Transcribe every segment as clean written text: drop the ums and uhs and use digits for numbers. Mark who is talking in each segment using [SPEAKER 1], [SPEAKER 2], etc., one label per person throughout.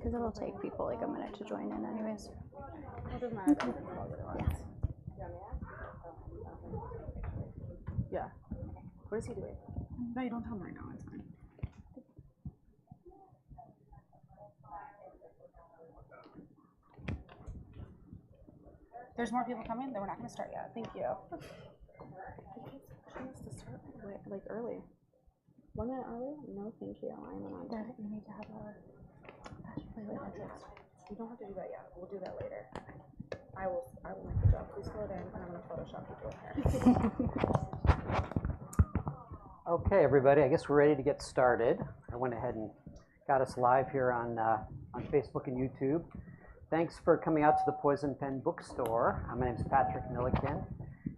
[SPEAKER 1] because it'll take people like a minute to join in anyways.
[SPEAKER 2] Okay. Yeah. What is he doing? No, you don't tell him right now. It's fine. There's more people coming. Then we're not going to start yet. Thank you. She has to start like early. 1 minute early? No, thank you. I'm on time.
[SPEAKER 1] You need to have a
[SPEAKER 2] You don't have to do that yet. We'll do that later. I will make the job. Please fill it in, and I'm going to Photoshop you doing here.
[SPEAKER 3] Okay, everybody. I guess we're ready to get started. I went ahead and got us live here on Facebook and YouTube. Thanks for coming out to the Poison Pen Bookstore. My name is Patrick Milliken.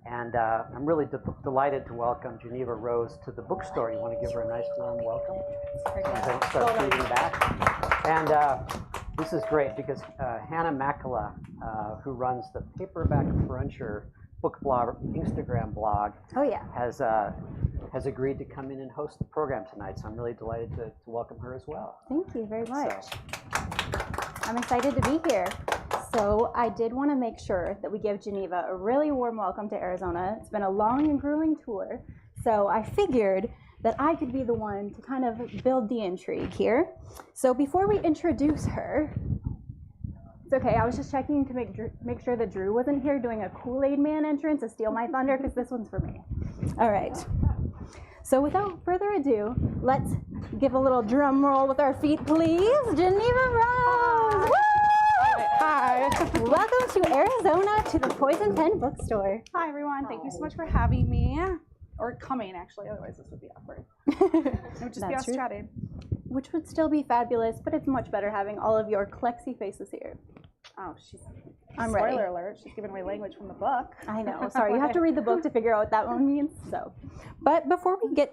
[SPEAKER 3] And I'm really delighted to welcome Jeneva Rose to the bookstore. You want to give her a nice warm welcome? And then start reading back. And this is great because Hannah Makala, who runs the Paperback Cruncher book blog, Instagram blog, has agreed to come in and host the program tonight. So I'm really delighted to welcome her as well.
[SPEAKER 1] Thank you very much. I'm excited to be here. So I did want to make sure that we give Jeneva a really warm welcome to Arizona. It's been a long and grueling tour, so I figured that I could be the one to kind of build the intrigue here. So before we introduce her, it's okay, I was just checking to make sure that Drew wasn't here doing a Kool-Aid Man entrance to steal my thunder, because this one's for me. All right. So without further ado, let's give a little drum roll with our feet, please. Jeneva Rose! Hi. Welcome to Arizona, to the Poison Pen Bookstore.
[SPEAKER 2] Hi, everyone. Thank you so much for having me. Or coming, actually. Otherwise, this would be awkward. It would just be us chatting.
[SPEAKER 1] Which would still be fabulous, but it's much better having all of your Klexi faces here.
[SPEAKER 2] Oh,
[SPEAKER 1] I'm ready.
[SPEAKER 2] Spoiler alert, she's giving away language from the book.
[SPEAKER 1] I know. Sorry, you have to read the book to figure out what that one means. So, but before we get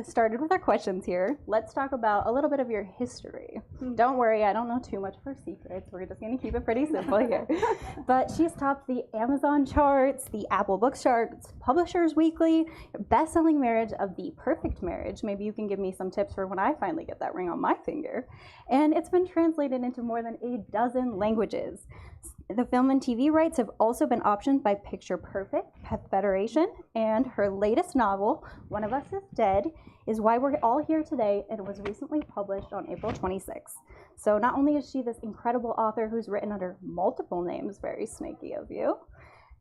[SPEAKER 1] started with our questions here, let's talk about a little bit of your history. Don't worry, I don't know too much of her secrets. We're just going to keep it pretty simple here. But she's topped the Amazon charts, the Apple Books charts, Publishers Weekly, best-selling Marriage of the Perfect Marriage. Maybe you can give me some tips for when I finally get that ring on my finger. And it's been translated into more than 12 languages. The film and TV rights have also been optioned by Picture Perfect, Federation, and her latest novel, One of Us is Dead, is why we're all here today, and was recently published on April 26th. So not only is she this incredible author who's written under multiple names, very snaky of you,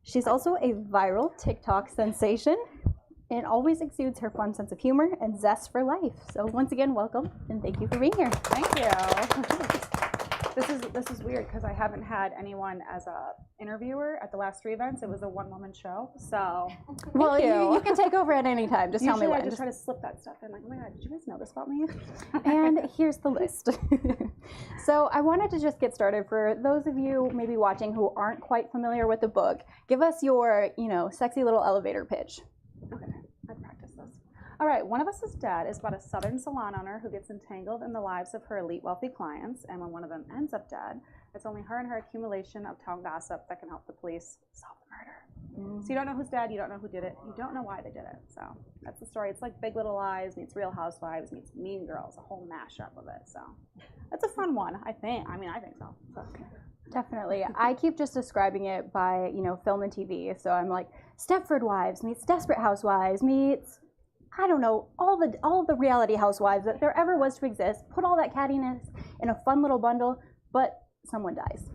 [SPEAKER 1] she's also a viral TikTok sensation and always exudes her fun sense of humor and zest for life. So once again, welcome, and thank you for being here.
[SPEAKER 2] Thank you. This is weird because I haven't had anyone as a interviewer at the last 3 events. It was a one-woman show, so
[SPEAKER 1] well, you can take over at any time. Just tell me when.
[SPEAKER 2] I just try to slip that stuff in. Like, oh my God, did you guys know this about me?
[SPEAKER 1] And here's the list. So I wanted to just get started. For those of you maybe watching who aren't quite familiar with the book, give us your, sexy little elevator pitch.
[SPEAKER 2] Okay, I've practiced this. All right, One of Us is Dead is about a Southern salon owner who gets entangled in the lives of her elite wealthy clients, and when one of them ends up dead, it's only her and her accumulation of town gossip that can help the police solve the murder. So you don't know who's dead, you don't know who did it, you don't know why they did it. So that's the story. It's like Big Little Lies meets Real Housewives meets Mean Girls, a whole mashup of it. So that's a fun one, I think. I think so.
[SPEAKER 1] Definitely. I keep just describing it by, film and TV. So I'm like, Stepford Wives meets Desperate Housewives meets, I don't know, all the reality housewives that there ever was to exist. Put all that cattiness in a fun little bundle, but someone dies.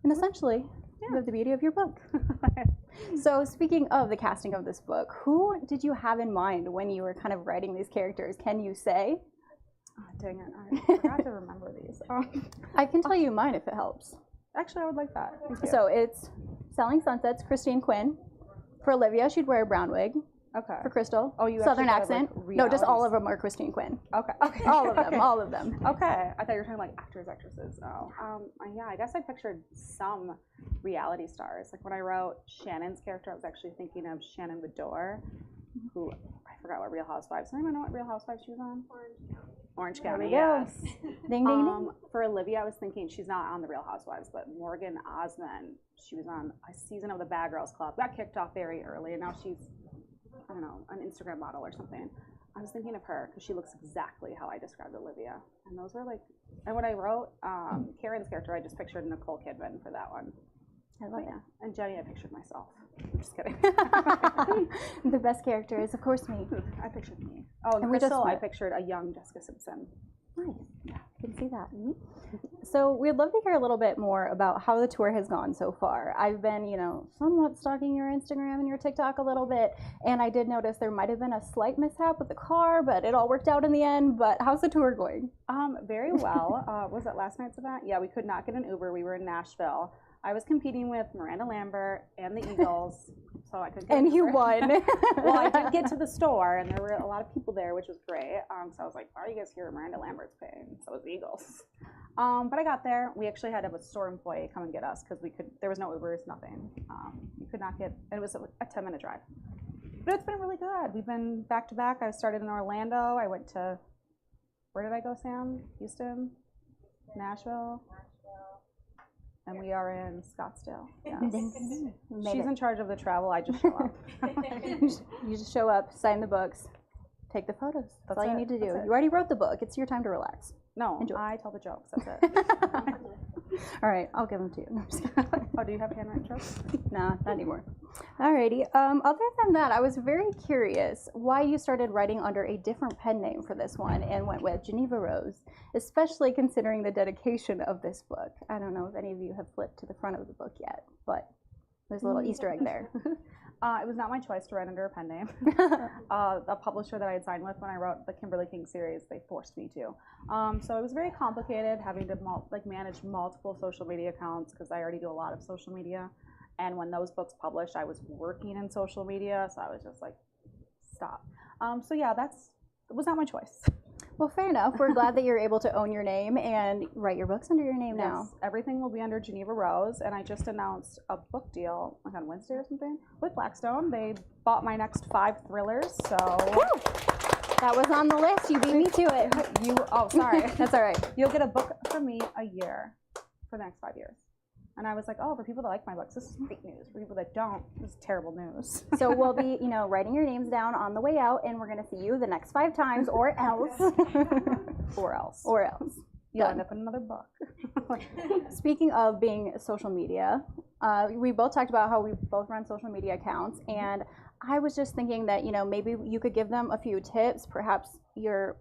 [SPEAKER 1] And essentially, you have the beauty of your book. So speaking of the casting of this book, who did you have in mind when you were kind of writing these characters? Can you say?
[SPEAKER 2] Oh, dang it, I forgot to remember these.
[SPEAKER 1] I can tell you mine if it helps.
[SPEAKER 2] Actually, I would like that.
[SPEAKER 1] So it's Selling Sunsets, Christine Quinn. For Olivia, she'd wear a brown wig.
[SPEAKER 2] Okay.
[SPEAKER 1] For Crystal,
[SPEAKER 2] you
[SPEAKER 1] Southern accent.
[SPEAKER 2] Like
[SPEAKER 1] no, just all of them are Christine Quinn.
[SPEAKER 2] Okay.
[SPEAKER 1] All of them. All of them.
[SPEAKER 2] Okay. I thought you were talking like actors, actresses. Oh. Yeah. I guess I pictured some reality stars. Like when I wrote Shannon's character, I was actually thinking of Shannon Bedore, who I forgot what Real Housewives. Does anyone know what Real Housewives she was on? Orange County. Yes.
[SPEAKER 1] Ding ding ding.
[SPEAKER 2] For Olivia, I was thinking she's not on the Real Housewives, but Morgan Osmond. She was on a season of the Bad Girls Club. Got kicked off very early, and now she's, I don't know, an Instagram model or something. I was thinking of her because she looks exactly how I described Olivia. And those were like, and when I wrote Karen's character, I just pictured Nicole Kidman for that one.
[SPEAKER 1] I love
[SPEAKER 2] Yeah. And Jenny, I pictured myself. I'm just kidding.
[SPEAKER 1] The best character is, of course, me.
[SPEAKER 2] I pictured me. Oh, and
[SPEAKER 1] And we just
[SPEAKER 2] Crystal, I
[SPEAKER 1] met.
[SPEAKER 2] pictured a young Jessica Simpson.
[SPEAKER 1] Nice. Yeah, I can see that. So we'd love to hear a little bit more about how the tour has gone so far. I've been, somewhat stalking your Instagram and your TikTok a little bit, and I did notice there might have been a slight mishap with the car, but it all worked out in the end. But how's the tour going?
[SPEAKER 2] Very well. Was it last night's event? Yeah, we could not get an Uber. We were in Nashville. I was competing with Miranda Lambert and the Eagles, so I couldn't get an
[SPEAKER 1] And you
[SPEAKER 2] Uber.
[SPEAKER 1] won.
[SPEAKER 2] Well, I did get to the store, and there were a lot of people there, which was great. So I was like, why are you guys here? Miranda Lambert's paying. So was the Eagles. But I got there. We actually had to have a store employee come and get us because there was no Ubers, nothing. We could not get, and it was a 10-minute drive. But it's been really good. We've been back to back. I started in Orlando. I went to, where did I go, Sam? Houston? Nashville? And we are in Scottsdale. Yes. She's in charge of the travel. I just show up.
[SPEAKER 1] You just show up, sign the books, take the photos. That's all you need to do. You already wrote the book. It's your time to relax.
[SPEAKER 2] No,
[SPEAKER 1] Enjoy.
[SPEAKER 2] I tell the jokes. That's it.
[SPEAKER 1] All right, I'll give them to you. No, I'm just kidding.
[SPEAKER 2] Oh, do you have handwritten jokes?
[SPEAKER 1] Nah, not anymore. Alrighty. Other than that, I was very curious why you started writing under a different pen name for this one and went with Jeneva Rose, especially considering the dedication of this book. I don't know if any of you have flipped to the front of the book yet, but there's a little Easter egg there.
[SPEAKER 2] It was not my choice to write under a pen name. The publisher that I had signed with when I wrote the Kimberly King series, they forced me to. So it was very complicated having to manage multiple social media accounts because I already do a lot of social media. And when those books published, I was working in social media, so I was just like, stop. So yeah, it was not my choice.
[SPEAKER 1] Well, fair enough. We're glad that you're able to own your name and write your books under your name now.
[SPEAKER 2] Yes, everything will be under Jeneva Rose, and I just announced a book deal like on Wednesday or something with Blackstone. They bought my next 5 thrillers, so.
[SPEAKER 1] Woo! That was on the list. You beat me to it.
[SPEAKER 2] Sorry.
[SPEAKER 1] That's all right.
[SPEAKER 2] You'll get a book from me a year for the next 5 years. And I was like, oh, for people that like my books, this is great news. For people that don't, this is terrible news.
[SPEAKER 1] So we'll be, writing your names down on the way out, and we're going to see you the next 5 times, or else.
[SPEAKER 2] Or else.
[SPEAKER 1] Or else.
[SPEAKER 2] You'll end up in another book.
[SPEAKER 1] Speaking of being social media, we both talked about how we both run social media accounts, and I was just thinking that, maybe you could give them a few tips, perhaps your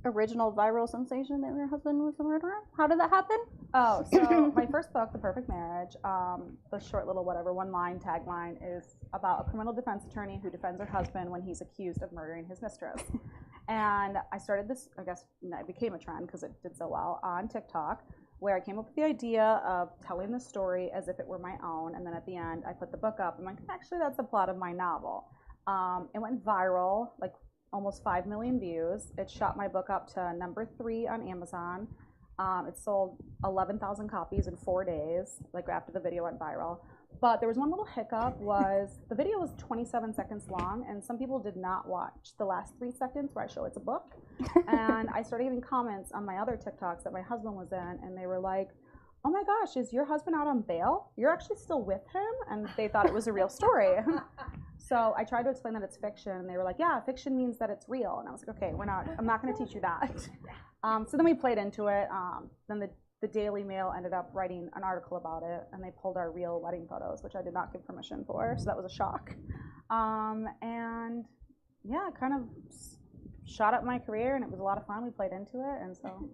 [SPEAKER 1] original viral sensation that your husband was a murderer. How did that happen?
[SPEAKER 2] Oh, so my first book, The Perfect Marriage, the short little one-line tagline is about a criminal defense attorney who defends her husband when he's accused of murdering his mistress. And I started this, I guess it became a trend because it did so well on TikTok, where I came up with the idea of telling the story as if it were my own, and then at the end I put the book up. I'm like, actually that's the plot of my novel. It went viral, like almost 5 million views. It shot my book up to #3 on Amazon. It sold 11,000 copies in 4 days, like after the video went viral. But there was one little hiccup, was the video was 27 seconds long, and some people did not watch the last 3 seconds where I show it's a book. And I started getting comments on my other TikToks that my husband was in, and they were like, oh my gosh, is your husband out on bail? You're actually still with him? And they thought it was a real story. So I tried to explain that it's fiction, and they were like, yeah, fiction means that it's real. And I was like, okay, I'm not going to teach you that. So then we played into it. Then the Daily Mail ended up writing an article about it, and they pulled our real wedding photos, which I did not give permission for, so that was a shock. And yeah, it kind of shot up my career, and it was a lot of fun. We played into it, and so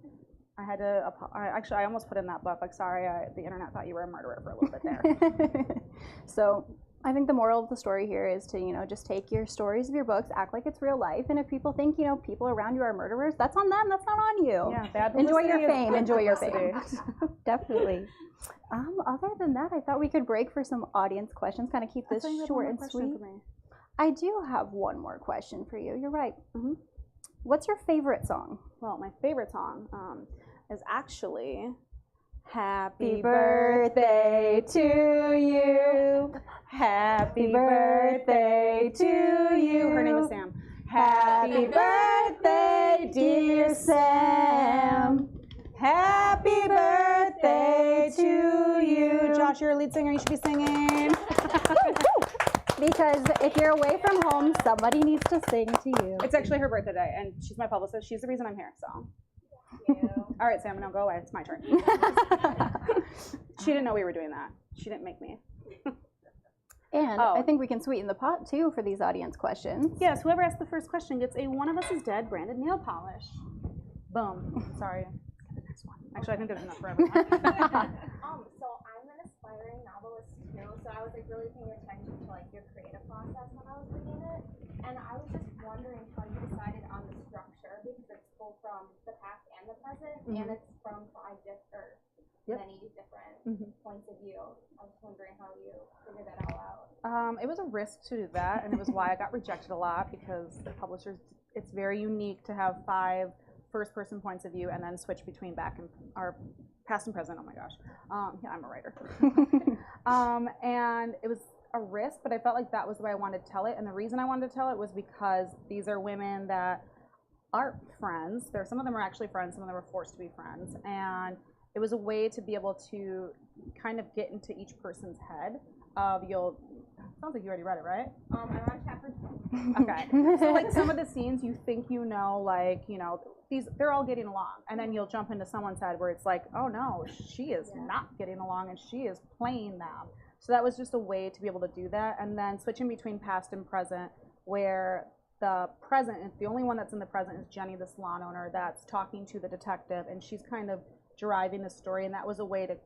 [SPEAKER 2] I had to, I almost put in that book, like, sorry, the internet thought you were a murderer for a little bit there.
[SPEAKER 1] So I think the moral of the story here is to, just take your stories of your books, act like it's real life, and if people think, people around you are murderers, that's on them, that's not on you.
[SPEAKER 2] Yeah, bad
[SPEAKER 1] enjoy your
[SPEAKER 2] publicity
[SPEAKER 1] fame,
[SPEAKER 2] is
[SPEAKER 1] enjoy your
[SPEAKER 2] publicity.
[SPEAKER 1] fame. Definitely. Other than that, I thought we could break for some audience questions, kind of keep this short and sweet. I do have one more question for you. You're right. Mm-hmm. What's your favorite song?
[SPEAKER 2] Well, my favorite song is actually
[SPEAKER 1] Happy birthday to you. Happy birthday to you.
[SPEAKER 2] Her name is Sam.
[SPEAKER 1] Happy birthday, dear Sam. Happy birthday to you.
[SPEAKER 2] Josh, you're a lead singer. You should be singing.
[SPEAKER 1] Because if you're away from home, somebody needs to sing to you.
[SPEAKER 2] It's actually her birthday today, and she's my publicist. She's the reason I'm here, so. All right, Sam, now go away. It's my turn. She didn't know we were doing that. She didn't make me.
[SPEAKER 1] And I think we can sweeten the pot, too, for these audience questions.
[SPEAKER 2] Yes, whoever asks the first question gets a One of Us is Dead branded nail polish. Boom. Sorry. The next one. Actually, I think there's enough for everyone.
[SPEAKER 4] So I'm an aspiring novelist too, so I was like really paying attention to like your creative process when I was reading it, and I was just wondering how you decided on the structure because it's pulled from the past and the present, and it's from many different points of view. I was wondering how you figured that all out.
[SPEAKER 2] It was a risk to do that, and it was why I got rejected a lot because the publishers. It's very unique to have 5 first-person points of view and then switch between past and present. Oh my gosh, yeah, I'm a writer. And it was a risk, but I felt like that was the way I wanted to tell it. And the reason I wanted to tell it was because these are women that aren't friends. Some of them are actually friends, some of them are forced to be friends. And it was a way to be able to kind of get into each person's head. Sounds like you already read it, right?
[SPEAKER 4] I'm on chapter 12.
[SPEAKER 2] Okay. So like some of the scenes you think they're all getting along, and then you'll jump into someone's head where it's like, oh no, she is not getting along and she is playing them. So that was just a way to be able to do that, and then switching between past and present, where the only one that's in the present is Jenny, the salon owner, that's talking to the detective, and she's kind of driving the story, and that was a way to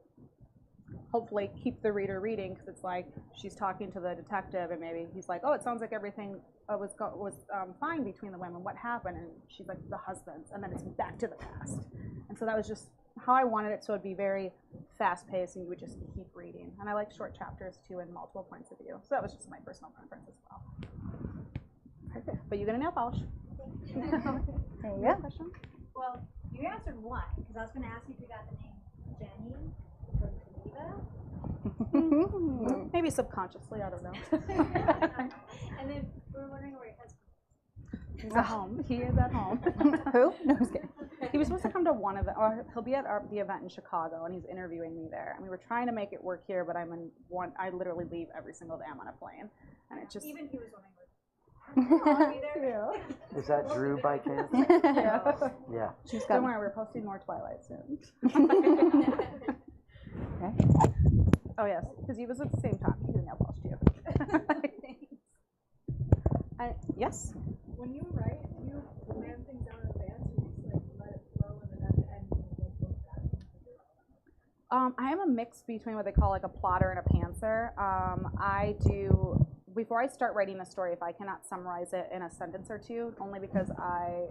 [SPEAKER 2] hopefully keep the reader reading, because it's like she's talking to the detective and maybe he's like, oh, it sounds like everything was fine between the women. What happened? And she's like, the husbands, and then it's back to the past. And so that was just how I wanted it, so it'd be very fast-paced and you would just keep reading. And I like short chapters too and multiple points of view. So that was just my personal preference as well. Perfect. But you get a nail polish.
[SPEAKER 1] There you go.
[SPEAKER 2] Question?
[SPEAKER 5] Well, you answered one, because I was going to ask you if you got the name Jenny from Geneva.
[SPEAKER 2] Maybe subconsciously, I don't know.
[SPEAKER 5] And then we were wondering where your husband is.
[SPEAKER 2] He's at home. He is at home.
[SPEAKER 1] Who? No, I was kidding.
[SPEAKER 2] He was supposed to come to one event, or he'll be at the event in Chicago, and he's interviewing me there. And we were trying to make it work here, but I literally leave every single day I'm on a plane, and it just.
[SPEAKER 5] Even he was wondering where. I'll be there.
[SPEAKER 2] Yeah.
[SPEAKER 3] Is that Drew by chance?
[SPEAKER 2] Yeah.
[SPEAKER 3] Yeah.
[SPEAKER 2] Don't worry, we're posting more Twilight soon.
[SPEAKER 1] Okay.
[SPEAKER 2] Oh yes, because he was at the same time. He did nail polish too. Yes.
[SPEAKER 6] When you write, do you plan things out in advance, or you just like let it flow and then at the end you like look back and figure it out?
[SPEAKER 2] I am a mix between what they call like a plotter and a pantser. Before I start writing a story, if I cannot summarize it in a sentence or two, only because I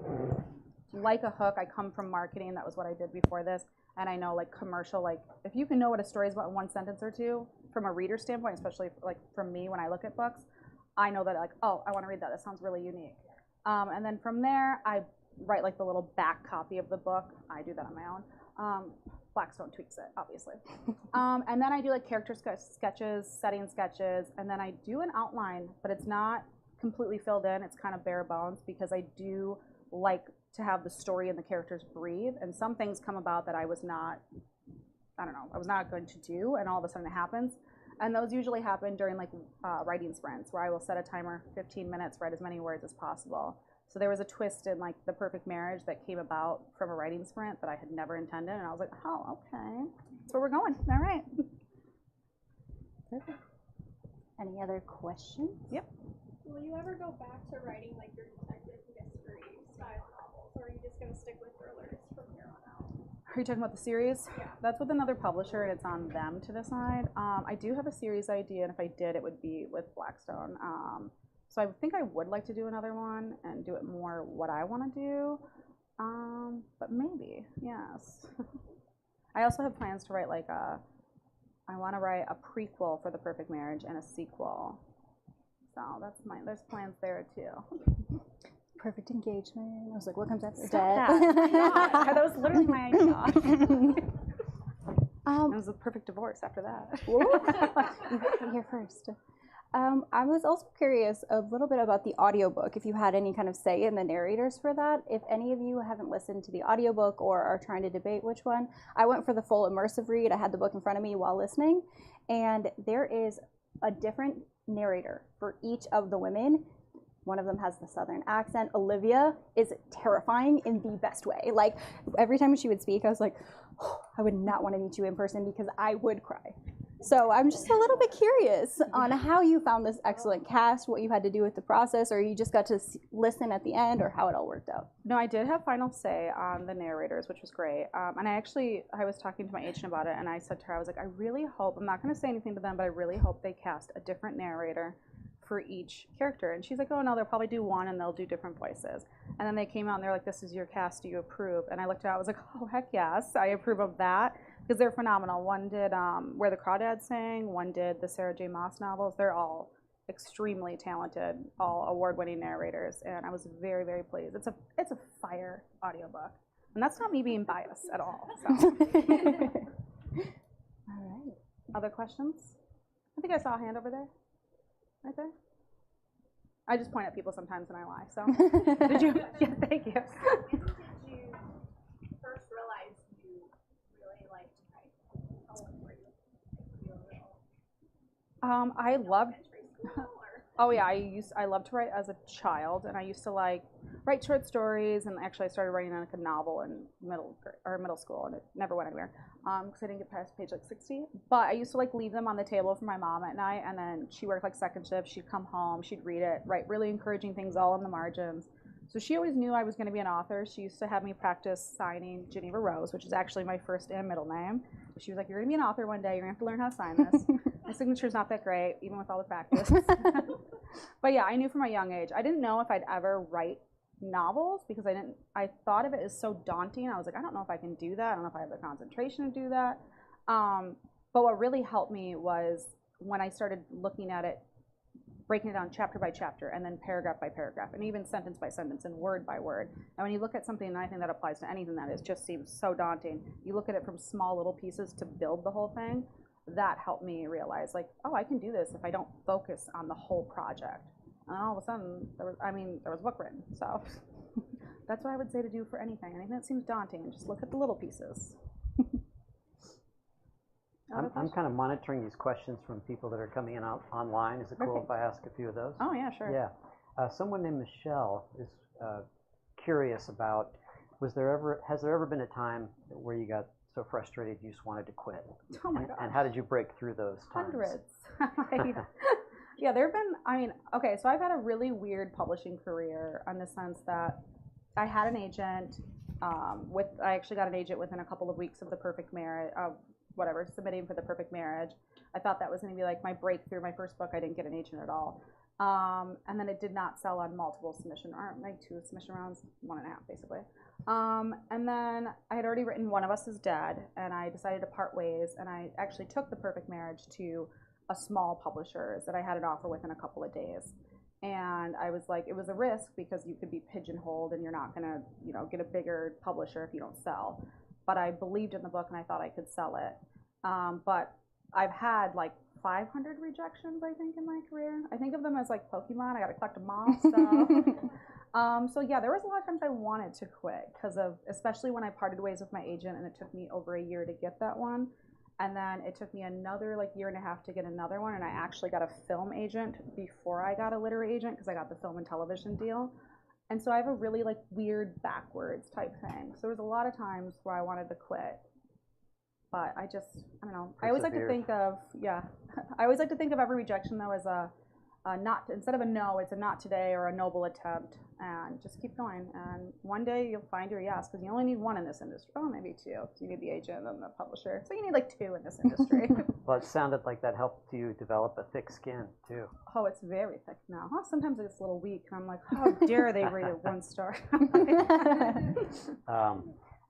[SPEAKER 2] like a hook. I come from marketing. That was what I did before this. And I know like commercial, like if you can know what a story is about in one sentence or two, from a reader standpoint, especially like from me when I look at books, I know that like, oh, I want to read that. That sounds really unique. And then from there, I write like the little back copy of the book. I do that on my own. Blackstone tweaks it, obviously. And then I do like character sketches, setting sketches, and then I do an outline, but it's not completely filled in. It's kind of bare bones because I do like to have the story and the characters breathe. And some things come about that I was not going to do, and all of a sudden it happens. And those usually happen during like writing sprints where I will set a timer, 15 minutes, write as many words as possible. So there was a twist in like The Perfect Marriage that came about from a writing sprint that I had never intended, and I was like, oh, okay, that's where we're going. All right.
[SPEAKER 1] Perfect. Any other questions?
[SPEAKER 2] Yep.
[SPEAKER 6] Will you ever go back to writing like your detective mystery style novels, or are you just gonna stick with thrillers from here on out?
[SPEAKER 2] Are you talking about the series? Yeah. That's with another publisher, and it's on them to decide. I do have a series idea, and if I did, it would be with Blackstone. So I think I would like to do another one and do it more what I want to do, but maybe, yes. I also have plans to write like I want to write a prequel for The Perfect Marriage and a sequel. So there's plans there too.
[SPEAKER 1] Perfect engagement. I was like, what comes after
[SPEAKER 2] That.
[SPEAKER 1] death?
[SPEAKER 2] That was literally my idea. It was a perfect divorce after that.
[SPEAKER 1] You heard it here first. I was also curious a little bit about the audiobook, if you had any kind of say in the narrators for that. If any of you haven't listened to the audiobook or are trying to debate which one, I went for the full immersive read. I had the book in front of me while listening, and there is a different narrator for each of the women. One of them has the Southern accent. Olivia is terrifying in the best way. Like, every time she would speak, I was like, oh, I would not want to meet you in person because I would cry. So I'm just a little bit curious on how you found this excellent cast, what you had to do with the process, or you just got to listen at the end, or how it all worked out.
[SPEAKER 2] No, I did have final say on the narrators, which was great. And I was talking to my agent about it, and I said to her, I was like, I really hope, I'm not going to say anything to them, but I really hope they cast a different narrator for each character. And she's like, oh no, they'll probably do one and they'll do different voices. And then they came out and they're like, this is your cast, do you approve? And I looked at it, I was like, oh heck yes, I approve of that, because they're phenomenal. One did Where the Crawdads Sang, one did the Sarah J. Maas novels. They're all extremely talented, all award-winning narrators, and I was very, very pleased. It's a fire audiobook. And that's not me being biased at all. So.
[SPEAKER 1] All right.
[SPEAKER 2] Other questions? I think I saw a hand over there. Right there. I just point at people sometimes when I lie. So, did you? Yeah, thank you.
[SPEAKER 4] When did you first realize you really liked to write? How old were you? Like, were you little?
[SPEAKER 2] I loved.
[SPEAKER 4] Elementary school or?
[SPEAKER 2] Oh yeah, I loved to write as a child, and I used to like write short stories. And actually, I started writing like a novel in middle school, and it never went anywhere because I didn't get past page like 60. But I used to like leave them on the table for my mom at night, and then she worked like second shift. She'd come home, she'd read it, write really encouraging things all in the margins. So she always knew I was going to be an author. She used to have me practice signing Jeneva Rose, which is actually my first and middle name. She was like, you're going to be an author one day. You're going to have to learn how to sign this. My signature's not that great, even with all the practice. But yeah, I knew from a young age. I didn't know if I'd ever write novels because I thought of it as so daunting. I was like, I don't know if I can do that. I don't know if I have the concentration to do that. But what really helped me was when I started looking at it, breaking it down chapter by chapter, and then paragraph by paragraph, and even sentence by sentence, and word by word. And when you look at something, and I think that applies to anything that just seems so daunting, you look at it from small little pieces to build the whole thing. That helped me realize, like, oh, I can do this if I don't focus on the whole project. And all of a sudden, there was a book written. So that's what I would say to do for anything that seems daunting. Just look at the little pieces.
[SPEAKER 3] I'm kind of monitoring these questions from people that are coming in online. Is it cool if I ask a few of those?
[SPEAKER 2] Oh, yeah, sure.
[SPEAKER 3] Yeah. Someone named Michelle is curious about, has there ever been a time where you got so frustrated you just wanted to quit?
[SPEAKER 2] Oh my gosh.
[SPEAKER 3] And how did you break through those times?
[SPEAKER 2] Hundreds. Yeah, there have been, so I've had a really weird publishing career in the sense that I had an agent, I actually got an agent within a couple of weeks of the perfect marriage, submitting for the perfect marriage. I thought that was going to be like my breakthrough. My first book, I didn't get an agent at all. And then it did not sell on multiple submission, or like 2 submission rounds, 1.5 basically. And then I had already written One of Us is Dead, and I decided to part ways, and I actually took the perfect marriage to a small publisher that I had an offer with in a couple of days. And I was like, it was a risk because you could be pigeonholed and you're not gonna, get a bigger publisher if you don't sell. But I believed in the book and I thought I could sell it. But I've had like 500 rejections, I think, in my career. I think of them as like Pokemon. I gotta collect them all. So yeah, there was a lot of times I wanted to quit because of, especially when I parted ways with my agent, and it took me over a year to get that one. And then it took me another like 1.5 years to get another one, and I actually got a film agent before I got a literary agent because I got the film and television deal. And so I have a really like weird backwards type thing. So there was a lot of times where I wanted to quit, but I don't know. I always like to think of, I always like to think of every rejection though as a not, instead of a no, it's a not today or a noble attempt, and just keep going. And one day you'll find your yes, because you only need one in this industry. Oh, maybe 2. You need the agent and the publisher. So you need like 2 in this industry.
[SPEAKER 3] Well, it sounded like that helped you develop a thick skin too.
[SPEAKER 2] Oh, it's very thick now. Oh, sometimes it's a little weak, and I'm like, how dare they rate it 1 star?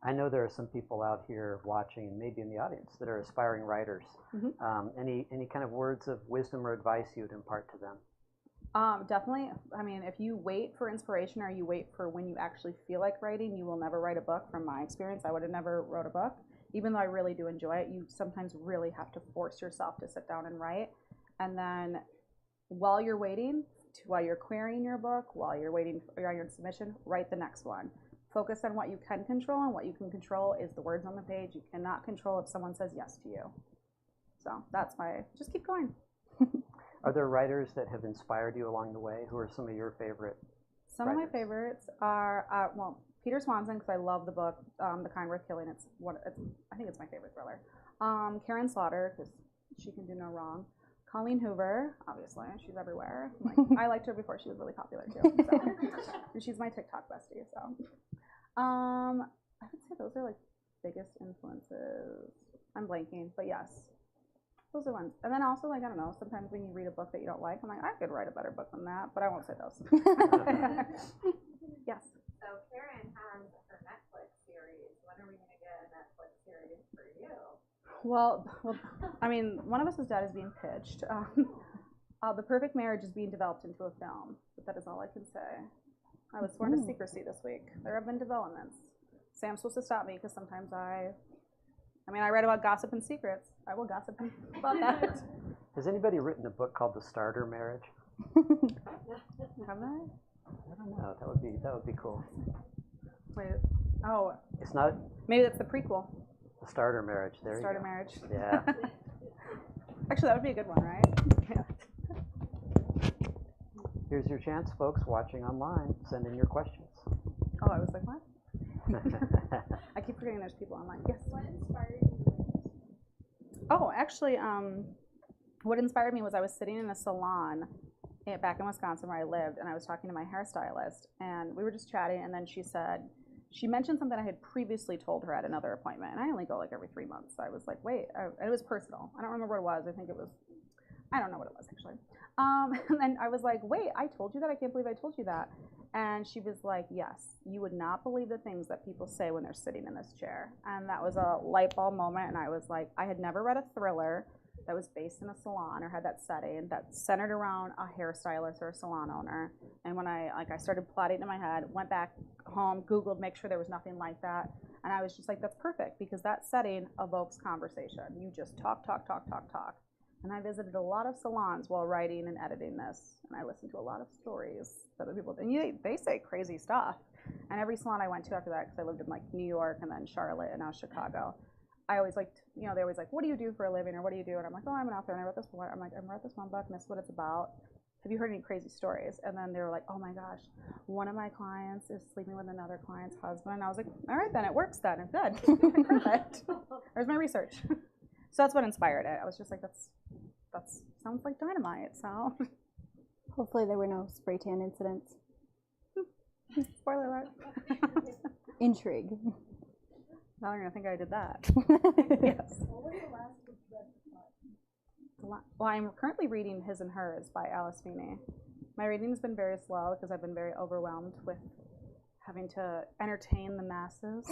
[SPEAKER 3] I know there are some people out here watching, and maybe in the audience, that are aspiring writers.
[SPEAKER 2] Mm-hmm.
[SPEAKER 3] Any kind of words of wisdom or advice you would impart to them?
[SPEAKER 2] Definitely. I mean, if you wait for inspiration or you wait for when you actually feel like writing, you will never write a book. From my experience, I would have never wrote a book. Even though I really do enjoy it, you sometimes really have to force yourself to sit down and write. And then while you're waiting, while you're querying your book, while you're waiting for your submission, write the next one. Focus on what you can control, and what you can control is the words on the page. You cannot control if someone says yes to you. So that's just keep going.
[SPEAKER 3] Are there writers that have inspired you along the way? Who are some of your favorite?
[SPEAKER 2] Some of my
[SPEAKER 3] writers?
[SPEAKER 2] favorites are, well, Peter Swanson, because I love the book, The Kind Worth Killing. I think it's my favorite thriller. Karen Slaughter, because she can do no wrong. Colleen Hoover, obviously, she's everywhere. Like, I liked her before she was really popular too. So. And she's my TikTok bestie. So, I would say those are like biggest influences. I'm blanking, but yes, those are ones. And then also, like, I don't know, sometimes when you read a book that you don't like, I'm like, I could write a better book than that, but I won't say those. Yes.
[SPEAKER 7] So Karen has her Netflix series. When are we going to get a Netflix series for you?
[SPEAKER 2] Well, I mean, One of Us is Dead is being pitched. The Perfect Marriage is being developed into a film, but that is all I can say. I was sworn to secrecy this week. There have been developments. Sam's supposed to stop me because sometimes I write about gossip and secrets. I will gossip about that.
[SPEAKER 3] Has anybody written a book called The Starter Marriage?
[SPEAKER 2] Have I?
[SPEAKER 3] I don't know. That would be cool.
[SPEAKER 2] Wait. Oh,
[SPEAKER 3] It's not
[SPEAKER 2] maybe that's the prequel.
[SPEAKER 3] The Starter Marriage. There
[SPEAKER 2] Starter
[SPEAKER 3] you go.
[SPEAKER 2] Marriage.
[SPEAKER 3] Yeah.
[SPEAKER 2] Actually, that would be a good one, right? Yeah.
[SPEAKER 3] Here's your chance, folks, watching online. Send in your questions.
[SPEAKER 2] Oh, I was like, what? I keep forgetting there's people online. Yes.
[SPEAKER 4] What inspired you to write this?
[SPEAKER 2] Oh, actually, what inspired me was I was sitting in a salon back in Wisconsin where I lived, and I was talking to my hairstylist, and we were just chatting, and then she mentioned something I had previously told her at another appointment, and I only go like every 3 months. So I was like, wait, it was personal. I don't remember what it was. I don't know what it was actually. And then I was like, wait, I told you that? I can't believe I told you that. And she was like, yes, you would not believe the things that people say when they're sitting in this chair. And that was a light bulb moment, and I was like, I had never read a thriller that was based in a salon or had that setting that centered around a hairstylist or a salon owner. And when I started plotting in my head, went back home, Googled, make sure there was nothing like that. And I was just like, that's perfect, because that setting evokes conversation. You just talk. And I visited a lot of salons while writing and editing this. And I listened to a lot of stories that other people, and they say crazy stuff. And every salon I went to after that, because I lived in like New York and then Charlotte and now Chicago, I always liked, they always like, what do you do for a living, or what do you do? And I'm like, oh, I'm an author, and I wrote this one. I'm like, I wrote this one book, and this is what it's about. Have you heard any crazy stories? And then they were like, oh my gosh, one of my clients is sleeping with another client's husband. And I was like, all right, then it works then. It's good. Perfect. There's my research. So that's what inspired it. I was just like, that sounds like dynamite. So
[SPEAKER 1] Hopefully there were no spray tan incidents.
[SPEAKER 2] spoiler alert.
[SPEAKER 1] Intrigue.
[SPEAKER 2] Now they're gonna think I did that. Yes.
[SPEAKER 6] What was the last book you read?
[SPEAKER 2] Well, I'm currently reading His and Hers by Alice Feeney. My reading has been very slow because I've been very overwhelmed with having to entertain the masses.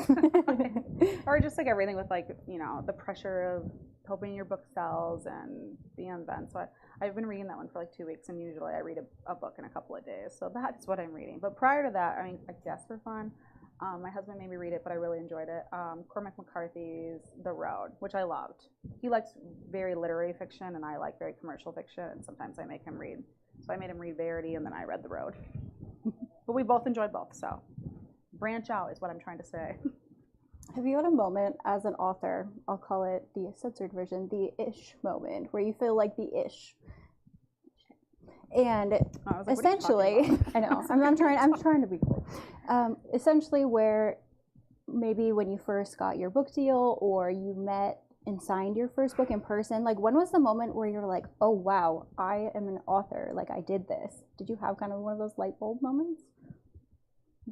[SPEAKER 2] Or just like everything with like, the pressure of hoping your book sells and being on events. So I've been reading that one for like 2 weeks, and usually I read a book in a couple of days. So that's what I'm reading. But prior to that, I guess for fun, my husband made me read it, but I really enjoyed it. Cormac McCarthy's The Road, which I loved. He likes very literary fiction, and I like very commercial fiction, and sometimes I make him read. So I made him read Verity, and then I read The Road. But we both enjoyed both, so branch out is what I'm trying to say.
[SPEAKER 1] Have you had a moment as an author, I'll call it the censored version, the ish moment, where you feel like the ish? And
[SPEAKER 2] I was like,
[SPEAKER 1] essentially, I know, I'm trying to be cool. Essentially where maybe when you first got your book deal, or you met and signed your first book in person, like when was the moment where you're like, oh wow, I am an author, like I did this? Did you have kind of one of those light bulb moments?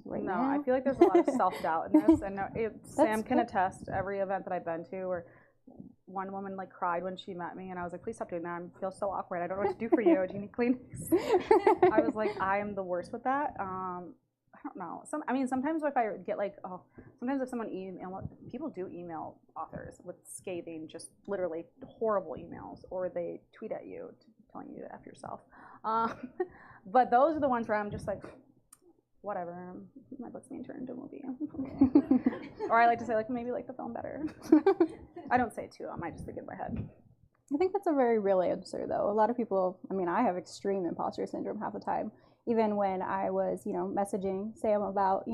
[SPEAKER 1] Right
[SPEAKER 2] No,
[SPEAKER 1] now?
[SPEAKER 2] I feel like there's a lot of self-doubt in this, and Sam can attest. Every event that I've been to, where one woman like cried when she met me, and I was like, please stop doing that. I feel so awkward. I don't know what to do for you. Do you need Kleenex? I was like, I am the worst with that. I don't know. Sometimes if I get like, sometimes if someone people do email authors with scathing, just literally horrible emails, or they tweet at you telling you to F yourself. But those are the ones where I'm just like, whatever, my book's being turned into a movie. Or I like to say, like, maybe like the film better. I don't say it too, I might just think in my head.
[SPEAKER 1] I think that's a very real answer, though. A lot of people, I have extreme imposter syndrome half the time. Even when I was, messaging Sam about,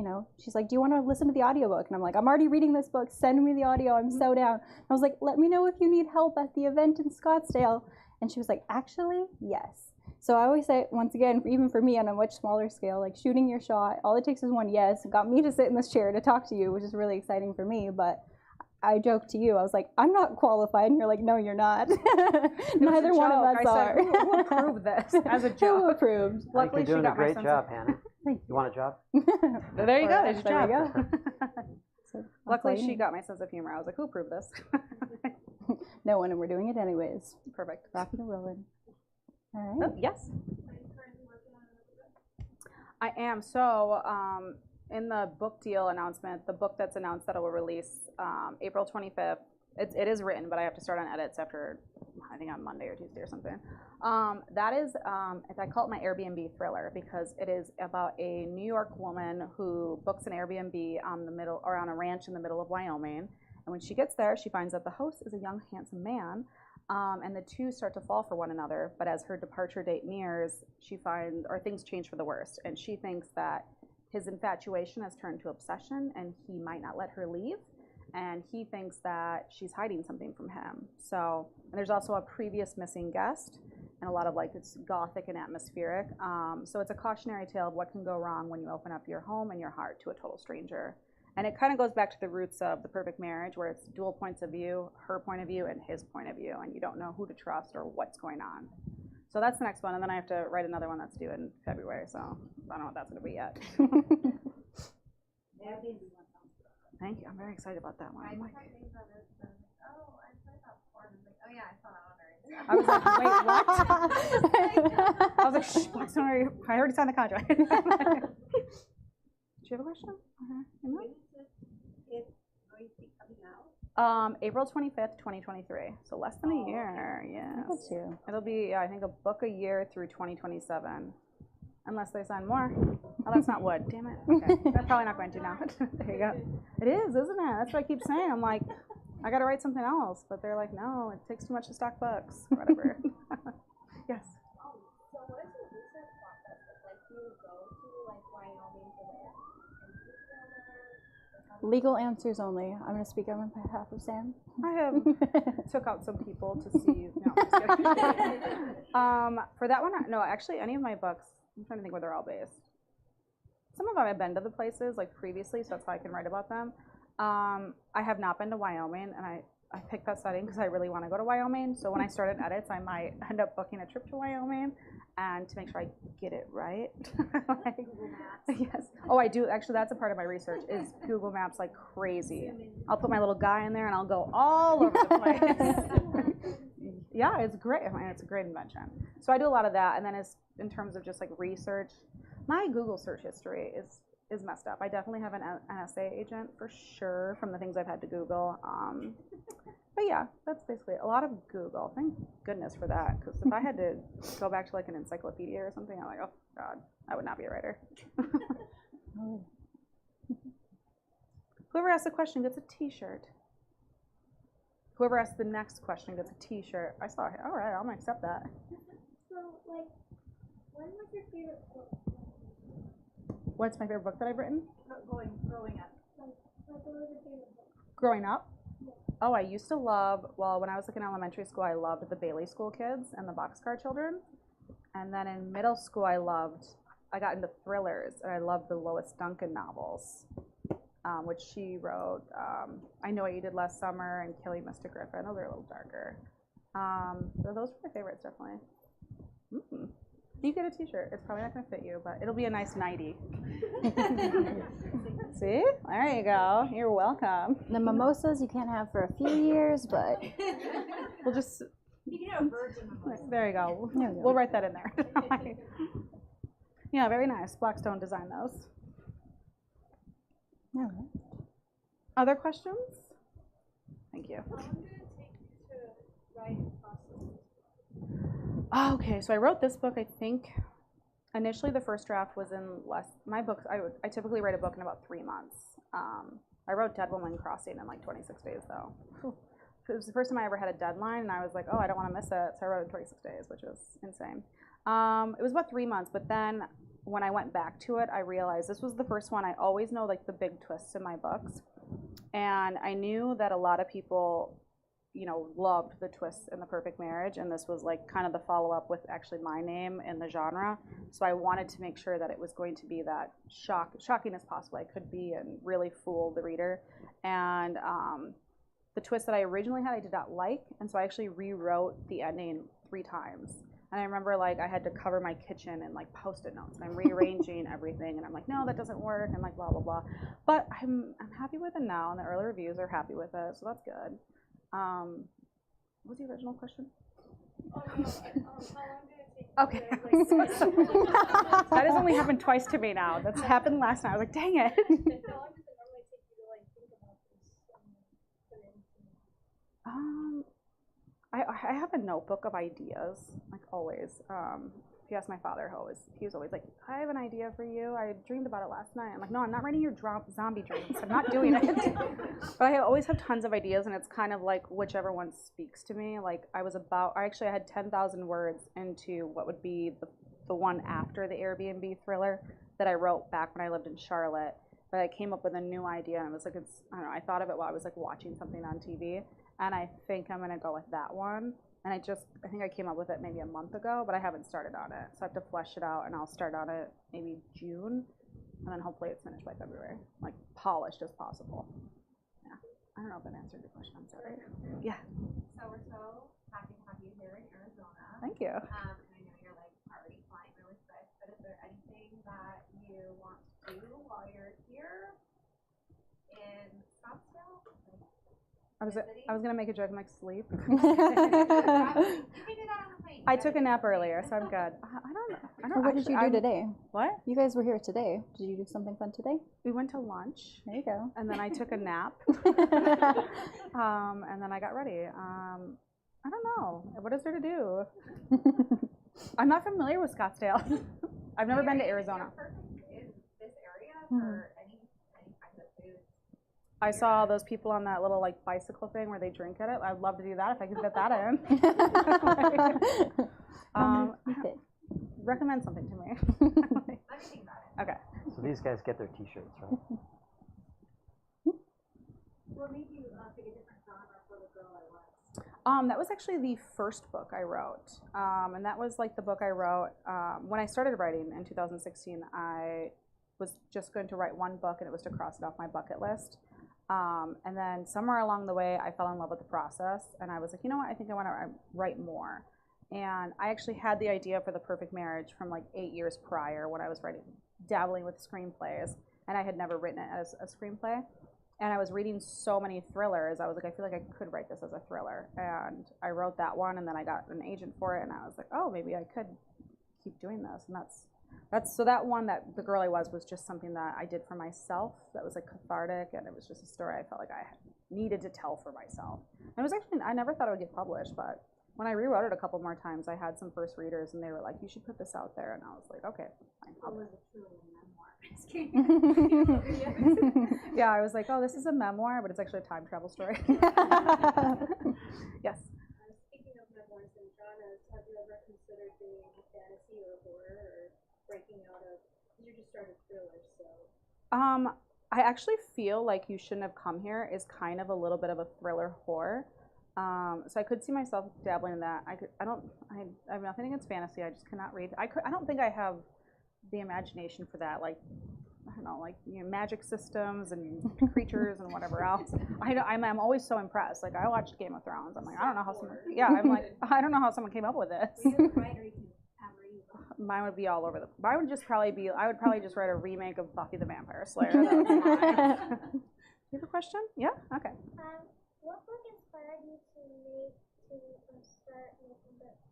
[SPEAKER 1] she's like, do you want to listen to the audiobook? And I'm like, I'm already reading this book. Send me the audio. I'm so down. I was like, let me know if you need help at the event in Scottsdale. And she was like, actually, yes. So I always say, once again, even for me on a much smaller scale, like shooting your shot, all it takes is one yes. It got me to sit in this chair to talk to you, which is really exciting for me. But I joked to you, I was like, I'm not qualified. And you're like, no, you're not. Neither one of us are.
[SPEAKER 2] Who approved this as a
[SPEAKER 1] Who
[SPEAKER 2] joke?
[SPEAKER 1] approved?
[SPEAKER 3] I think
[SPEAKER 2] Luckily,
[SPEAKER 3] you're doing
[SPEAKER 2] she
[SPEAKER 3] a
[SPEAKER 2] got my
[SPEAKER 3] great
[SPEAKER 2] sense
[SPEAKER 3] job, Hannah.
[SPEAKER 1] Thank
[SPEAKER 3] You want a job?
[SPEAKER 2] There you go. There's your
[SPEAKER 1] There
[SPEAKER 2] job.
[SPEAKER 1] you go. So,
[SPEAKER 2] Luckily,
[SPEAKER 1] that's all you
[SPEAKER 2] she
[SPEAKER 1] need.
[SPEAKER 2] got my sense of humor. I was like, who approved this?
[SPEAKER 1] No one, and we're doing it anyways.
[SPEAKER 2] Perfect.
[SPEAKER 1] Rocking and rolling. All
[SPEAKER 2] Oh,
[SPEAKER 1] right.
[SPEAKER 2] yes. I am. So, in the book deal announcement, the book that's announced that it will release April 25th, it is written, but I have to start on edits after, I think on Monday or Tuesday or something. That is, I call it my Airbnb thriller because it is about a New York woman who books an Airbnb on a ranch in the middle of Wyoming. And when she gets there, she finds that the host is a young, handsome man. And the two start to fall for one another. But as her departure date nears, things change for the worst. And she thinks that his infatuation has turned to obsession and he might not let her leave. And he thinks that she's hiding something from him. So, and there's also a previous missing guest, and a lot of it's gothic and atmospheric. So it's a cautionary tale of what can go wrong when you open up your home and your heart to a total stranger. And it kind of goes back to the roots of The Perfect Marriage, where it's dual points of view, her point of view and his point of view, and you don't know who to trust or what's going on. So that's the next one, and then I have to write another one that's due in February, so I don't know what that's going to be yet. Thank you. I'm very excited about that one.
[SPEAKER 7] I
[SPEAKER 2] I'm like,
[SPEAKER 7] tried things on this and I was like, oh, I saw that on there.
[SPEAKER 2] I was like, wait, what? I was like, shh, Blackstone, I already signed the contract. Do you have a question? April 25th, 2023. So less than a year. Yeah.
[SPEAKER 1] Look at you.
[SPEAKER 2] It'll be, I think, a book a year through 2027. Unless they sign more. Oh, that's not wood. Damn it. Okay. They're probably not going to now. There you go. It is, isn't it? That's what I keep saying. I'm like, I got to write something else. But they're like, no, it takes too much to stock books. Whatever. Yes.
[SPEAKER 4] So what is your research process like? Do you go to Wyoming for the
[SPEAKER 1] Legal answers only. I'm going to speak on behalf of Sam.
[SPEAKER 2] I have took out some people to see. No, I'm just kidding. For that one, no, actually, any of my books, I'm trying to think where they're all based. Some of them I've been to the places previously, so that's how I can write about them. I have not been to Wyoming, and I picked that setting because I really want to go to Wyoming. So when I started edits, I might end up booking a trip to Wyoming, and to make sure I get it right. Yes. Oh, I do. Actually, that's a part of my research is Google Maps like crazy. I'll put my little guy in there, and I'll go all over the place. Yeah, it's great. I mean, it's a great invention. So I do a lot of that, and then in terms of just research, my Google search history is messed up. I definitely have an NSA agent for sure from the things I've had to Google. But yeah, that's basically a lot of Google. Thank goodness for that, because if I had to go back to an encyclopedia or something, I'm like, oh God, I would not be a writer. Whoever asks a question gets a T-shirt. Whoever asks the next question gets a T-shirt. I saw it. All right, I'm gonna accept that.
[SPEAKER 4] So, when was your favorite book?
[SPEAKER 2] What's my favorite book that I've written?
[SPEAKER 6] Growing up.
[SPEAKER 4] What was your favorite book?
[SPEAKER 2] Growing up? Oh, I used to love, when I was in elementary school, I loved the Bailey School kids and the Boxcar Children. And then in middle school, I got into thrillers, and I loved the Lois Duncan novels, which she wrote. I Know What You Did Last Summer and Killing Mr. Griffin. Those are a little darker. So those were my favorites, definitely. You get a T-shirt. It's probably not going to fit you, but it'll be a nice nightie. See? There you go. You're welcome.
[SPEAKER 1] The mimosas you can't have for a few years, but
[SPEAKER 2] We'll just,
[SPEAKER 5] You can have a virgin mimosa.
[SPEAKER 2] there you go.
[SPEAKER 1] There you go.
[SPEAKER 2] We'll write that in there. Yeah, very nice. Blackstone designed those.
[SPEAKER 1] all right.
[SPEAKER 2] Other questions? Thank you.
[SPEAKER 6] How long did it take you to write and process?
[SPEAKER 2] Oh, okay, so I wrote this book, I think, initially the first draft was in my books, I typically write a book in about 3 months. I wrote Dead Woman Crossing in 26 days, though. It was the first time I ever had a deadline, and I was like, oh, I don't want to miss it, so I wrote it in 26 days, which was insane. It was about 3 months, but then when I went back to it, I realized this was the first one. I always know the big twists in my books, and I knew that a lot of people loved the twists in The Perfect Marriage, and this was like kind of the follow-up with actually my name in the genre. So I wanted to make sure that it was going to be that shocking as possible I could be and really fool the reader. And the twist that I originally had I did not like, and so I actually rewrote the ending 3 times. And I remember like I had to cover my kitchen in like Post-it notes, and I'm rearranging everything, and I'm like, no, that doesn't work, and like blah blah blah. But I'm happy with it now, and the early reviews are happy with it, so that's good. What was the original question?
[SPEAKER 6] How long did it take?
[SPEAKER 2] Okay. That has only happened twice to me now. That's happened last night. I was like, dang it.
[SPEAKER 6] How long does it normally take you to like think about this? Put it into
[SPEAKER 2] I have a notebook of ideas, like always. If you ask my father, he was always like, I have an idea for you. I dreamed about it last night. I'm like, no, I'm not writing your zombie dreams. I'm not doing it. But I always have tons of ideas, and it's kind of like whichever one speaks to me. Like I had 10,000 words into what would be the one after the Airbnb thriller that I wrote back when I lived in Charlotte. But I came up with a new idea, and it was like, I don't know, I thought of it while I was like watching something on TV, and I think I'm gonna go with that one. And I think I came up with it maybe a month ago, but I haven't started on it. So I have to flesh it out, and I'll start on it maybe June, and then hopefully it's finished by February, like polished as possible. Yeah. I don't know if that answered your question. I'm sorry. Yeah.
[SPEAKER 7] So we're so happy to have you here in Arizona.
[SPEAKER 2] Thank you.
[SPEAKER 7] And I know you're like already flying really quick, but is there anything that you want to do while you're here in Scottsdale?
[SPEAKER 2] I was gonna make a joke. I'm like, sleep.
[SPEAKER 7] You can do that on the plane.
[SPEAKER 2] I took a nap earlier, so I'm good. I don't.
[SPEAKER 1] Well, what did you do today?
[SPEAKER 2] What?
[SPEAKER 1] You guys were here today. Did you do something fun today?
[SPEAKER 2] We went to lunch.
[SPEAKER 1] There you go.
[SPEAKER 2] And then I took a nap. And then I got ready. I don't know. What is there to do? I'm not familiar with Scottsdale. I've never been to Arizona.
[SPEAKER 7] Is this area for any kind of food?
[SPEAKER 2] I saw those people on that little like bicycle thing where they drink at it. I'd love to do that if I could fit that in. Recommend something to me.
[SPEAKER 7] Let me think about it.
[SPEAKER 2] Okay.
[SPEAKER 3] So these guys get their T-shirts, right?
[SPEAKER 5] What made you pick a different genre for The Girl I Was?
[SPEAKER 2] That was actually the first book I wrote, and that was like the book I wrote when I started writing in 2016. I was just going to write one book, and it was to cross it off my bucket list. And then somewhere along the way, I fell in love with the process, and I was like, you know what, I think I want to write more. And I actually had the idea for The Perfect Marriage from like 8 years prior when I was dabbling with screenplays, and I had never written it as a screenplay. And I was reading so many thrillers, I was like, I feel like I could write this as a thriller. And I wrote that one, and then I got an agent for it, and I was like, oh, maybe I could keep doing this. And so that one, that The Girl I Was just something that I did for myself that was like cathartic, and it was just a story I felt like I needed to tell for myself. And it was actually, I never thought it would get published, but when I rewrote it a couple more times, I had some first readers, and they were like, you should put this out there. And I was like, okay, fine. Yeah, I was like, oh, this is a memoir, but it's actually a time travel story. Yes.
[SPEAKER 6] Speaking of memoirs and genres, have you ever considered doing fantasy or horror or breaking out of? You just started thrillers, so.
[SPEAKER 2] I actually feel like You Shouldn't Have Come Here is kind of a little bit of a thriller horror. So I could see myself dabbling in that. I have nothing against fantasy. I just cannot read. I don't think I have the imagination for that. Like, I don't know, like, you know, magic systems and creatures and whatever else. I'm always so impressed. Like, I watched Game of Thrones. I'm like, I don't know how someone. Yeah, I'm like, I don't know how someone came up with this. Mine would be all over the. Mine would just probably be. I would probably just write a remake of Buffy the Vampire Slayer. That would be mine. You have a question? Yeah. Okay.
[SPEAKER 4] What book inspired you to start making books?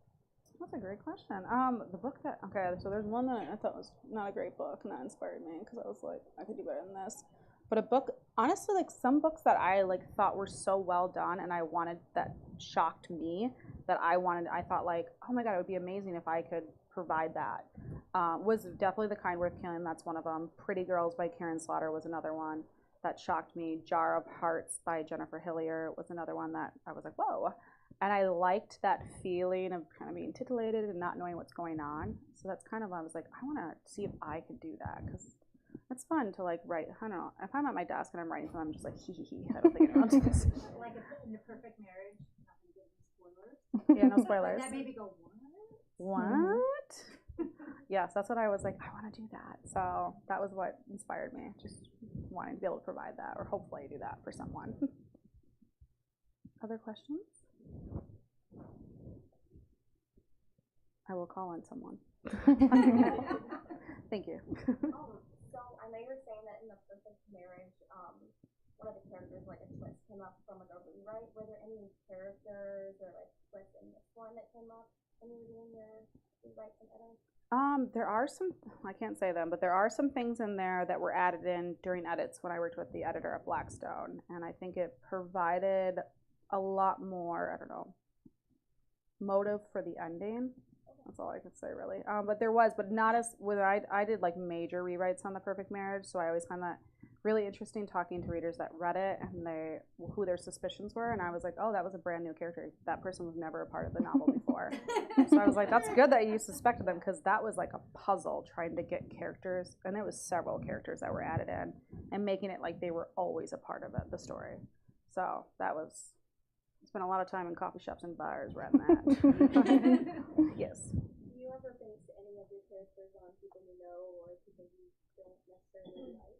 [SPEAKER 2] That's a great question. The book that, okay, so there's one that I thought was not a great book, and that inspired me because I was like, I could do better than this. But a book, honestly, like some books that I like thought were so well done, and I wanted, that shocked me, that I thought like, oh my God, it would be amazing if I could provide that. Was definitely The Kind Worth Killing. That's one of them. Pretty Girls by Karen Slaughter was another one that shocked me. Jar of Hearts by Jennifer Hillier was another one that I was like, whoa. And I liked that feeling of kind of being titillated and not knowing what's going on. So that's kind of, I was like, I want to see if I could do that, because It's fun to like write. I don't know. If I'm at my desk and I'm writing something, I'm just like hee hee hee. I don't think anyone does.
[SPEAKER 5] Like in the perfect marriage, not gonna give any spoilers.
[SPEAKER 2] Yeah, no spoilers.
[SPEAKER 5] That baby go,
[SPEAKER 2] What? Yes, that's what I was like. I want to do that. So that was what inspired me. Just wanting to be able to provide that, or hopefully do that for someone. Other questions? I will call on someone. Thank you.
[SPEAKER 4] So I know you were saying that in the perfect marriage, one of the characters, like a twist came up from like a rewrite. Were there any characters or like twists in this one that came up when you were doing your rewrites and edits?
[SPEAKER 2] There are some, I can't say them, but there are some things in there that were added in during edits when I worked with the editor at Blackstone, and I think it provided a lot more, I don't know, motive for the ending. That's all I could say, really. But there was, but not as, when I did like major rewrites on The Perfect Marriage, so I always find that really interesting talking to readers that read it and who their suspicions were, and I was like, oh, that was a brand new character. That person was never a part of the novel before. So I was like, that's good that you suspected them, because that was like a puzzle trying to get characters, and there was several characters that were added in, and making it like they were always a part of it, the story. So that was, spent a lot of time in coffee shops and bars writing that. Yes.
[SPEAKER 6] Do you ever base any of your characters on people you know or people you don't necessarily like?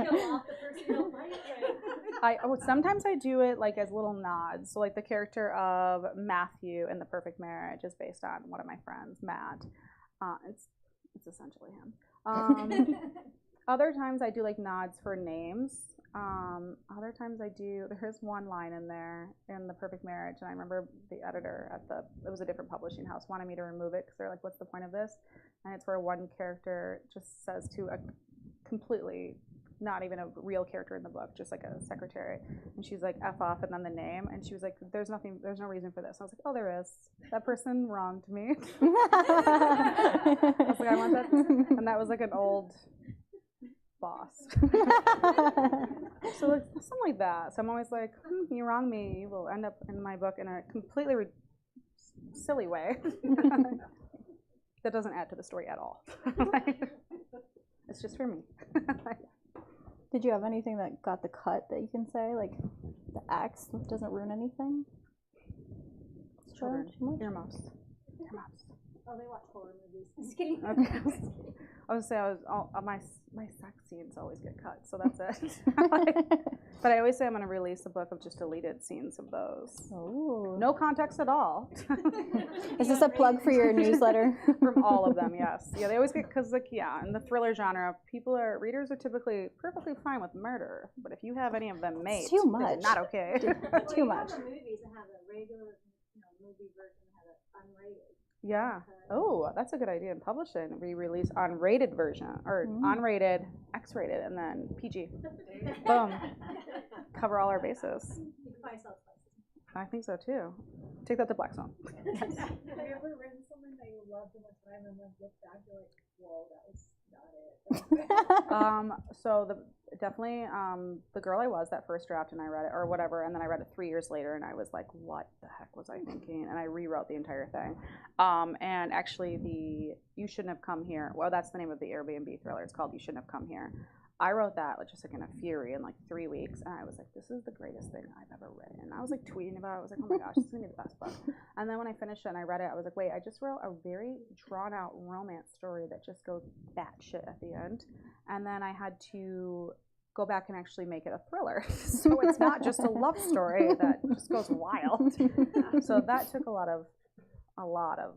[SPEAKER 5] kill off the person you don't like.
[SPEAKER 2] Sometimes I do it like as little nods. So like the character of Matthew in The Perfect Marriage is based on one of my friends, Matt. It's essentially him. Other times I do like nods for names. Other times I do, there's one line in there in The Perfect Marriage, and I remember the editor it was a different publishing house, wanted me to remove it because they're like, what's the point of this? And it's where one character just says to a completely, not even a real character in the book, just like a secretary, and she's like, F off, and then the name, and she was like, there's no reason for this. I was like, oh, there is. That person wronged me. I was like, I want that, and that was like an old boss. So like, something like that. So I'm always like, you wrong me, you will end up in my book in a completely silly way that doesn't add to the story at all. It's just for me.
[SPEAKER 1] Did you have anything that got the cut that you can say, like the axe doesn't ruin anything?
[SPEAKER 2] Children,
[SPEAKER 1] Earmuffs.
[SPEAKER 5] Oh, they watch horror movies. Just kidding.
[SPEAKER 2] Okay. I was gonna say my sex scenes always get cut, so that's it. But I always say I'm gonna release a book of just deleted scenes of those.
[SPEAKER 1] Oh.
[SPEAKER 2] No context at all.
[SPEAKER 1] Is this a plug for your newsletter?
[SPEAKER 2] From all of them, yes. Yeah, they always get, because like, yeah, in the thriller genre, readers are typically perfectly fine with murder, but if you have any of them made,
[SPEAKER 1] too much.
[SPEAKER 2] it's not okay.
[SPEAKER 1] Too much.
[SPEAKER 5] There are movies that have a regular, movie version that have it unrated.
[SPEAKER 2] Yeah. Oh, that's a good idea in publishing. Re-release unrated version, or unrated, X-rated, and then PG. Boom. Cover all our bases.
[SPEAKER 5] You can buy South Spices.
[SPEAKER 2] I think so too. Take that to Blackstone.
[SPEAKER 6] Have you ever written something that you loved in the time and then looked back, you're like, whoa, that was not it?
[SPEAKER 2] So definitely The Girl I Was, that first draft, and I read it, or whatever, and then I read it 3 years later, and I was like, what the heck was I thinking? And I rewrote the entire thing. And actually the You Shouldn't Have Come Here, well, that's the name of the Airbnb thriller. It's called You Shouldn't Have Come Here. I wrote that just like in a fury in like 3 weeks, and I was like, this is the greatest thing I've ever written. And I was like tweeting about it. I was like, oh my gosh, this is gonna be the best book. And then when I finished it and I read it, I was like, wait, I just wrote a very drawn out romance story that just goes batshit at the end. And then I had to go back and actually make it a thriller. So it's not just a love story that just goes wild. So that took a lot of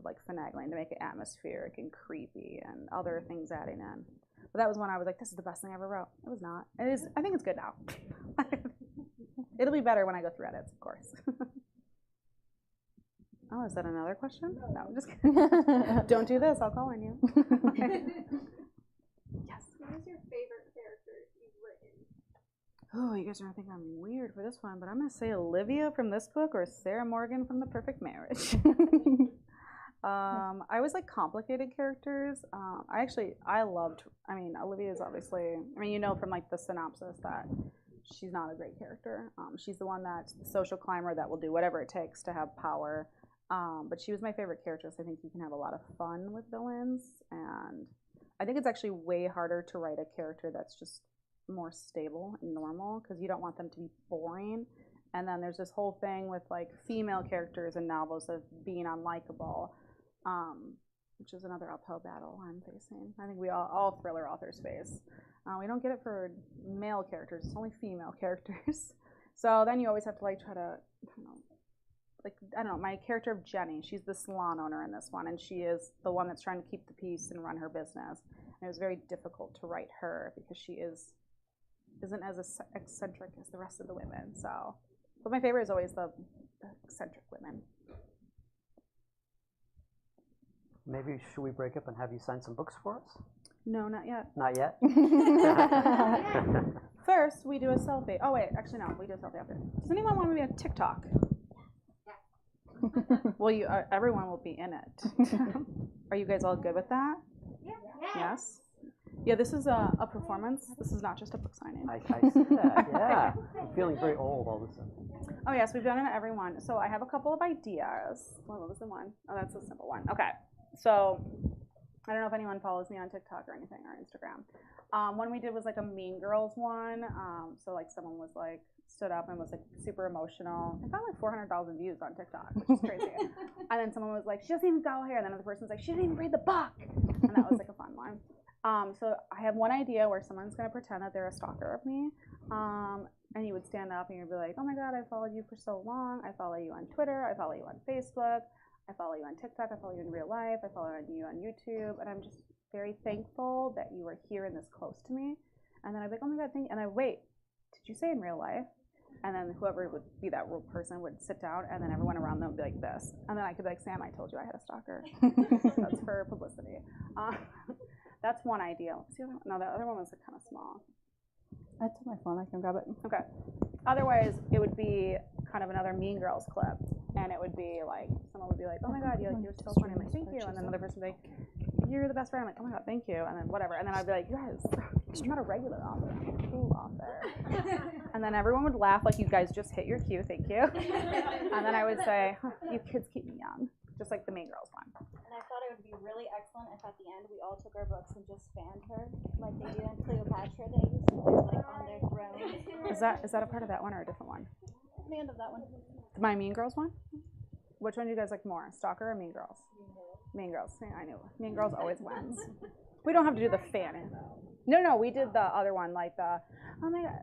[SPEAKER 2] like finagling to make it atmospheric and creepy and other things adding in. But that was when I was like, this is the best thing I ever wrote. It was not. It is. I think it's good now. It'll be better when I go through edits, of course. Oh, is that another question? No, I'm just kidding. Don't do this. I'll call on you. Yes.
[SPEAKER 6] Who is your favorite character you've written?
[SPEAKER 2] Oh, you guys are going to think I'm weird for this one, but I'm going to say Olivia from this book or Sarah Morgan from The Perfect Marriage. I always like complicated characters. Olivia is obviously, you know from like the synopsis that she's not a great character. She's the one that's the social climber that will do whatever it takes to have power. But she was my favorite character, so I think you can have a lot of fun with villains. And I think it's actually way harder to write a character that's just more stable and normal because you don't want them to be boring. And then there's this whole thing with like female characters in novels of being unlikable, which is another uphill battle I'm facing. I think we all thriller authors face. We don't get it for male characters, it's only female characters. So then you always have to like try to, I don't know, my character of Jenny, she's the salon owner in this one, and she is the one that's trying to keep the peace and run her business. And it was very difficult to write her because she isn't as eccentric as the rest of the women. So, but my favorite is always the eccentric women.
[SPEAKER 3] Maybe should we break up and have you sign some books for us?
[SPEAKER 2] No, not yet.
[SPEAKER 3] Not yet?
[SPEAKER 2] First, we do a selfie. Oh wait, actually no, we do a selfie after. Does anyone want to be on TikTok? Well, everyone will be in it. Are you guys all good with that?
[SPEAKER 7] Yeah.
[SPEAKER 2] Yes? Yeah, this is a performance. This is not just a book signing.
[SPEAKER 3] I see that, yeah. I'm feeling very old all of a sudden.
[SPEAKER 2] Oh yes, we've done it at everyone. So I have a couple of ideas. What was the one? Oh, that's a simple one. Okay, so I don't know if anyone follows me on TikTok or anything, or Instagram. One we did was like a Mean Girls one. So like someone was like, stood up and was like super emotional. I got like 400,000 views on TikTok, which is crazy. And then someone was like, she doesn't even go here. And then another person was like, she didn't even read the book. And that was like a fun one. So I have one idea where someone's going to pretend that they're a stalker of me. And you would stand up and you'd be like, oh my God, I followed you for so long. I follow you on Twitter. I follow you on Facebook. I follow you on TikTok. I follow you in real life. I follow you on YouTube. And I'm just very thankful that you were here and this close to me. And then I'd be like, oh my God, thank you. And I wait, did you say in real life? And then whoever would be that real person would sit down, and then everyone around them would be like this. And then I could be like, Sam, I told you I had a stalker. That's for publicity. That's one idea. What's the other one? No, the other one was like kind of small.
[SPEAKER 1] That's on my phone. I can grab it.
[SPEAKER 2] Okay. Otherwise, it would be kind of another Mean Girls clip, and it would be like someone would be like, "Oh my God, you're so funny." I'm like, "Thank you," and then another person would be like, "You're the best friend." I'm like, "Oh my God, thank you," and then whatever, and then I'd be like, "You guys, I'm not a regular author. I'm a cool author," and then everyone would laugh like, "You guys just hit your cue, thank you," and then I would say, huh, "You kids keep me young," just like the Mean Girls one.
[SPEAKER 5] And I thought it would be really excellent if at the end we all took our books and just fanned her, like they do in Cleopatra days, like on their throne.
[SPEAKER 2] Is that a part of that one or a different one?
[SPEAKER 5] The end of that one.
[SPEAKER 2] My Mean Girls one? Which one do you guys like more, Stalker or Mean Girls? Mean Girls. Yeah, I knew. Mean Girls always wins. We don't have to do the fanning. No, we did the other one, like the, oh my God,